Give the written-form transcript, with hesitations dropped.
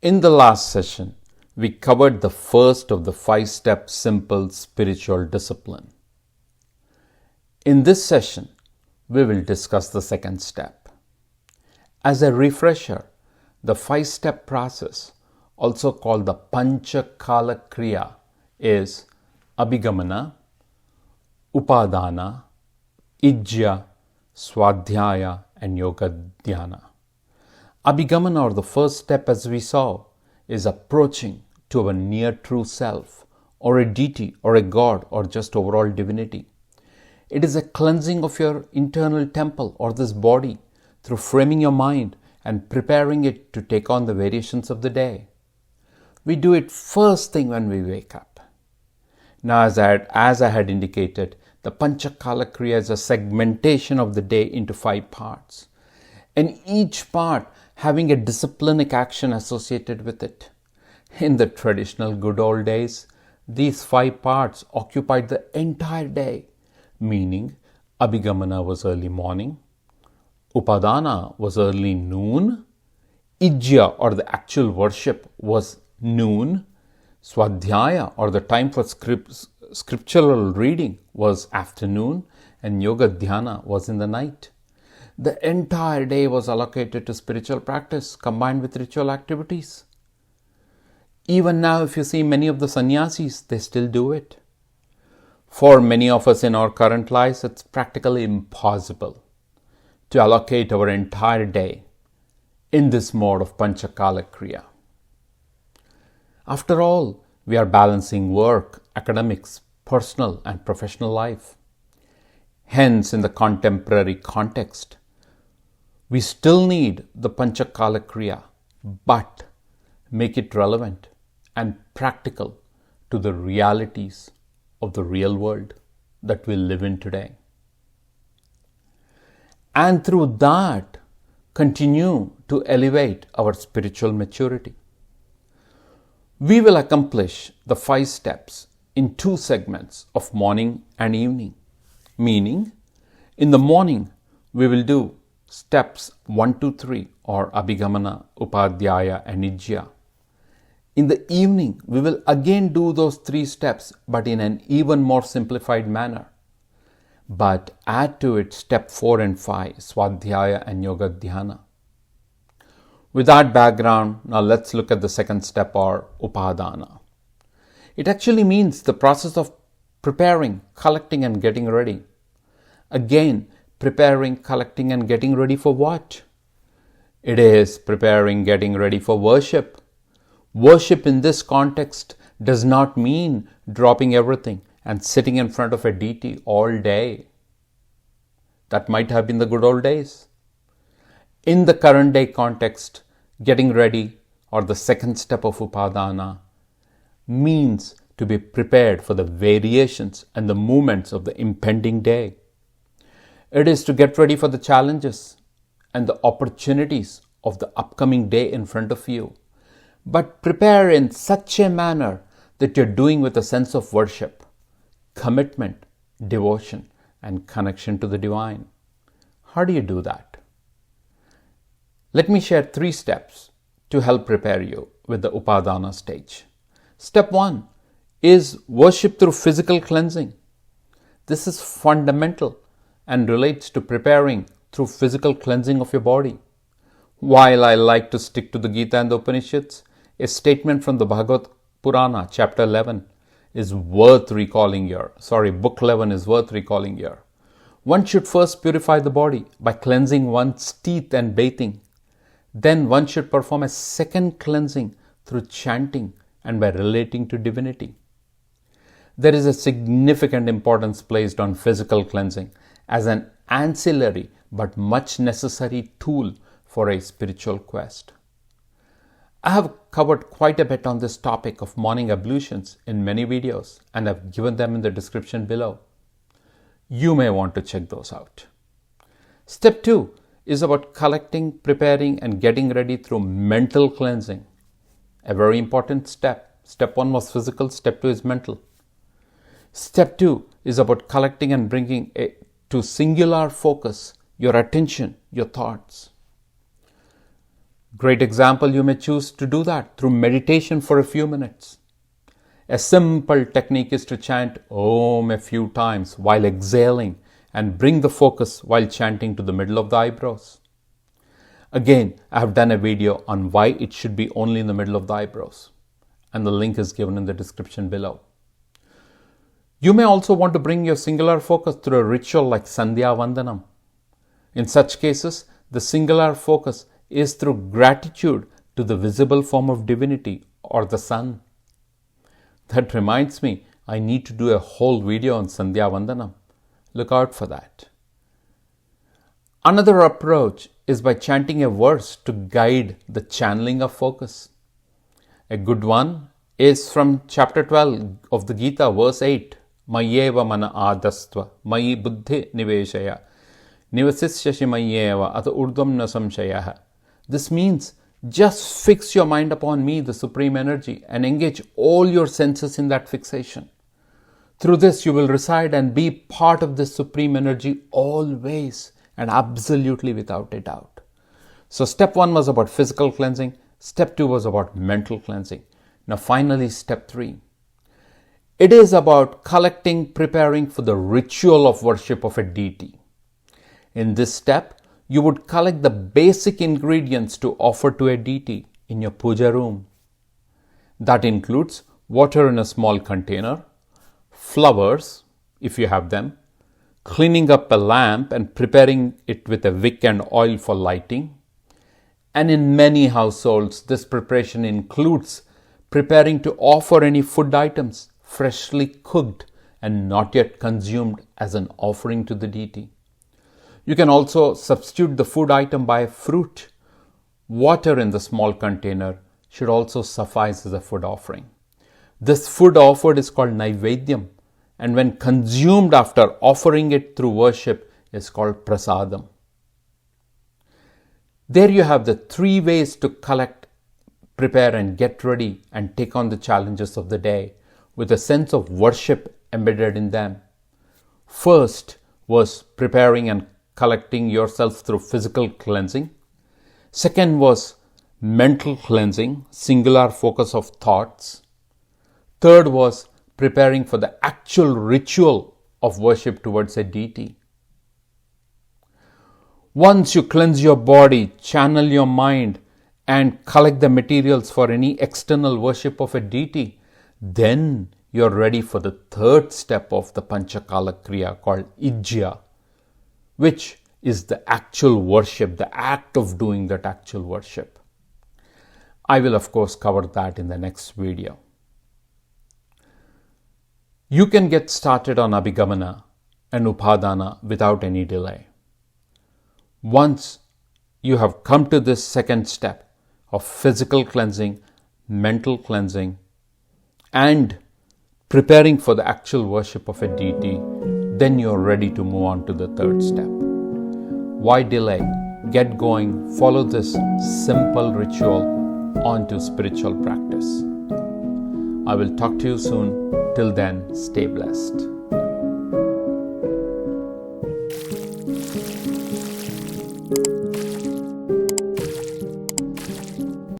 In the last session, we covered the first of the 5-step simple spiritual discipline. In this session, we will discuss the second step. As a refresher, the 5-step process, also called the Panchakalakriya, is Abhigamana, UpAdhAna, Ijja, Swadhyaya, and Yoga Dhyana. Abhigamana, or the first step, as we saw, is approaching to a near true self, or a deity, or a god, or just overall divinity. It is a cleansing of your internal temple or this body through framing your mind and preparing it to take on the variations of the day. We do it first thing when we wake up. Now, as I had indicated, the Panchakalakriya is a segmentation of the day into 5 parts, and each part having a disciplinic action associated with it. In the traditional good old days, these 5 parts occupied the entire day, meaning Abhigamana was early morning, UpAdhAna was early noon, Ijja, or the actual worship, was noon, Swadhyaya, or the time for scriptural reading, was afternoon, and Yoga Dhyana was in the night. The entire day was allocated to spiritual practice combined with ritual activities. Even now, if you see many of the sannyasis, they still do it. For many of us in our current lives, it's practically impossible to allocate our entire day in this mode of Panchakalakriya. After all, we are balancing work, academics, personal and professional life. Hence, in the contemporary context, we still need the Panchakalakriya, but make it relevant and practical to the realities of the real world that we live in today. And through that, continue to elevate our spiritual maturity. We will accomplish the 5 steps in 2 segments of morning and evening, meaning in the morning we will do steps 1 to 3, or Abhigamana, Upadhyaya, and Ijja. In the evening, we will again do those 3 steps, but in an even more simplified manner. But add to it step 4 and 5, Swadhyaya and Yoga Dhyana. With that background, now let's look at the second step, or UpAdhAna. It actually means the process of preparing, collecting, and getting ready. Again, preparing, collecting, and getting ready for what? It is preparing, getting ready for worship. Worship in this context does not mean dropping everything and sitting in front of a deity all day. That might have been the good old days. In the current day context, getting ready, or the second step of UpAdhAna, means to be prepared for the variations and the movements of the impending day. It is to get ready for the challenges and the opportunities of the upcoming day in front of you, but prepare in such a manner that you're doing with a sense of worship, commitment, devotion, and connection to the divine. How do you do that? Let me share 3 steps to help prepare you with the UpAdhAna stage. Step 1 is worship through physical cleansing. This is fundamental and relates to preparing through physical cleansing of your body. While I like to stick to the Gita and the Upanishads, a statement from the Bhagavad Purana, chapter 11, is worth recalling here. Book 11 is worth recalling here. One should first purify the body by cleansing one's teeth and bathing. Then one should perform a second cleansing through chanting and by relating to divinity. There is a significant importance placed on physical cleansing as an ancillary but much necessary tool for a spiritual quest. I have covered quite a bit on this topic of morning ablutions in many videos, and I've given them in the description below. You may want to check those out. Step 2 is about collecting, preparing, and getting ready through mental cleansing. A very important step. Step 1 was physical, step 2 is mental. Step 2 is about collecting and bringing to singular focus your attention, your thoughts. Great example, you may choose to do that through meditation for a few minutes. A simple technique is to chant Om a few times while exhaling and bring the focus while chanting to the middle of the eyebrows. Again, I have done a video on why it should be only in the middle of the eyebrows, and the link is given in the description below. You may also want to bring your singular focus through a ritual like Sandhya Vandanam. In such cases, the singular focus is through gratitude to the visible form of divinity or the sun. That reminds me, I need to do a whole video on Sandhya Vandanam. Look out for that. Another approach is by chanting a verse to guide the channeling of focus. A good one is from chapter 12 of the Gita, verse 8. Mayeva mana adastva, mayi buddhi niveshaya, nivasisyashi mayeva ata urdvam na samshayaha. This means just fix your mind upon me, the Supreme Energy, and engage all your senses in that fixation. Through this, you will reside and be part of this Supreme Energy always and absolutely without a doubt. So step 1 was about physical cleansing. Step 2 was about mental cleansing. Now finally, step 3. It is about preparing for the ritual of worship of a deity. In this step, you would collect the basic ingredients to offer to a deity in your puja room. That includes water in a small container, flowers, if you have them, cleaning up a lamp and preparing it with a wick and oil for lighting. And in many households, this preparation includes preparing to offer any food items freshly cooked and not yet consumed as an offering to the deity. You can also substitute the food item by a fruit. Water in the small container should also suffice as a food offering. This food offered is called Naivedyam, and when consumed after offering it through worship is called Prasadam. There you have the 3 ways to collect, prepare and get ready and take on the challenges of the day with a sense of worship embedded in them. First was preparing and collecting yourself through physical cleansing. Second was mental cleansing, singular focus of thoughts. Third was preparing for the actual ritual of worship towards a deity. Once you cleanse your body, channel your mind, and collect the materials for any external worship of a deity, then you're ready for the 3rd step of the Panchakalakriya called Ijja, which is the actual worship, the act of doing that actual worship. I will of course cover that in the next video. You can get started on Abhigamana and UpAdhAna without any delay. Once you have come to this 2nd step of physical cleansing, mental cleansing, and preparing for the actual worship of a deity, then you're ready to move on to the 3rd step. Why delay? Get going, follow this simple ritual onto spiritual practice. I will talk to you soon. Till then, stay blessed.